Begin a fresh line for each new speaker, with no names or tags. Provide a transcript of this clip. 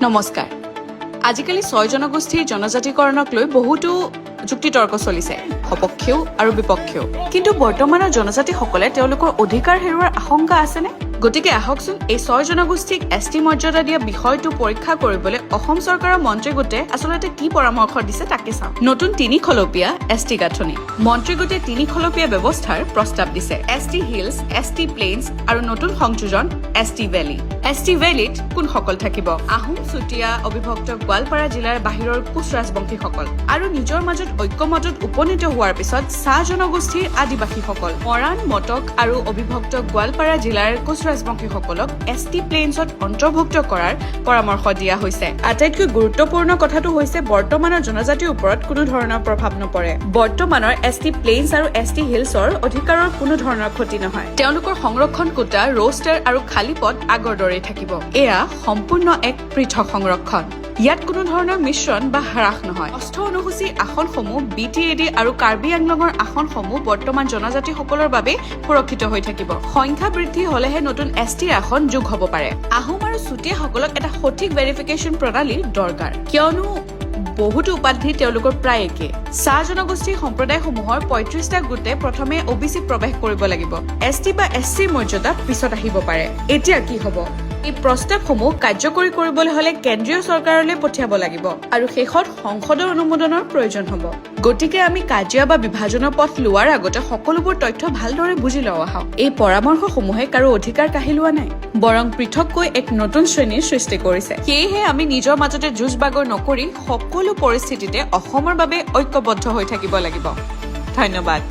নমস্কাৰ। আজিকালি 6 জনগোষ্ঠীৰ জনজাতিকৰণক লৈ বহুতো যুক্তিতৰ্ক চলিছে, সপক্ষেও আৰু বিপক্ষেও। কিন্তু বৰ্তমানৰ জনজাতিসকলে তেওঁলোকৰ অধিকাৰ হেৰুৱাৰ আশংকা আছেনে? গতিকে আহকচোন এই 6 জনগোষ্ঠীক এছটি মৰ্যাদা দিয়া বিষয়টো পৰীক্ষা কৰিবলৈ অসম চৰকাৰৰ মন্ত্ৰী গোটে আচলতে কি পৰামৰ্শ দিছে তাকে চাওঁ। নতুন 3 খলপীয়া এছটি গাঁথনি। মন্ত্ৰী গোটে 3 খলপীয়া ব্যৱস্থাৰ প্ৰস্তাৱ দিছে। এছটি হিলছ, এছটি প্লেইনছ আৰু নতুন সংযোজন এছটি ভেলী। এছটি ভেলীত কোনসকল থাকিব? আহোম, চুতীয়া, অবিভক্ত গোৱালপাৰা জিলাৰ বাহিৰৰ কোচ ৰাজবংশীসকল আৰু নিজৰ মাজত ঐক্যমতত উপনীত হোৱাৰ পিছত চাহ জনগোষ্ঠীৰ আদিবাসীসকল। মৰাণ, মটক আৰু অবিভক্ত গোৱালপাৰা জিলাৰ কোচ ৰাজবংশীসকলক এছটি প্লেইনছত অন্তৰ্ভুক্ত কৰাৰ পৰামৰ্শ দিয়া হৈছে। আটাইতকৈ গুৰুত্বপূৰ্ণ কথাটো হৈছে বৰ্তমানৰ জনজাতিৰ ওপৰত কোনো ধৰণৰ প্ৰভাৱ নপৰে। বৰ্তমানৰ এছটি প্লেইনছ আৰু এছটি হিলছৰ অধিকাৰৰ কোনো ধৰণৰ ক্ষতি নহয়। তেওঁলোকৰ সংৰক্ষণ কোটা, ৰোষ্টাৰ আৰু খালী পদ আগৰ দৰেই থাকিব। এয়া সম্পূৰ্ণ এক পৃথক সংৰক্ষণ। ইয়াত কোনো ধৰণৰ মিশ্ৰণ বা হ্ৰাস নহয়। ষষ্ঠ অনুসূচীৰ আসনসমূহ BTAD আৰু কাৰ্বি আংলঙৰ আসনসমূহ বৰ্তমান জনজাতিসকলৰ বাবে সুৰক্ষিত হৈ থাকিব। সংখ্যা বৃদ্ধি হলেহে নতুন এছটিৰ আসন যোগ হ'ব পাৰে। আহোম আৰু চুতীয়াসকলক এটা সঠিক ভেৰিফিকেশ্যন প্ৰণালীৰ দৰকাৰ, কিয়নো বহুতো উপাধি তেওঁলোকৰ প্ৰায় একে। চাহ জনগোষ্ঠীৰ সম্প্ৰদায়সমূহৰ 35টা গোটে প্ৰথমে OBC প্ৰৱেশ কৰিব লাগিব। এছটি বা SCৰ মৰ্যাদা পিছত আহিব পাৰে। এতিয়া কি হ'ব? এই প্ৰস্তাৱসমূহ কাৰ্যকৰী কৰিবলৈ হলে কেন্দ্ৰীয় চৰকাৰলৈ পঠিয়াব লাগিব আৰু শেষত সংসদৰ অনুমোদনৰ প্ৰয়োজন হ'ব। গতিকে আমি কাজিয়া বা বিভাজনৰ পথ লোৱাৰ আগতে সকলোবোৰ তথ্য ভালদৰে বুজি লওঁ আহক। এই পৰামৰ্শসমূহে কাৰো অধিকাৰ কাঢ়ি লোৱা নাই, বৰং পৃথককৈ এক নতুন শ্ৰেণীৰ সৃষ্টি কৰিছে। সেয়েহে আমি নিজৰ মাজতে যুঁজ বাগৰ নকৰি সকলো পৰিস্থিতিতে অসমৰ বাবে ঐক্যবদ্ধ হৈ থাকিব লাগিব। ধন্যবাদ।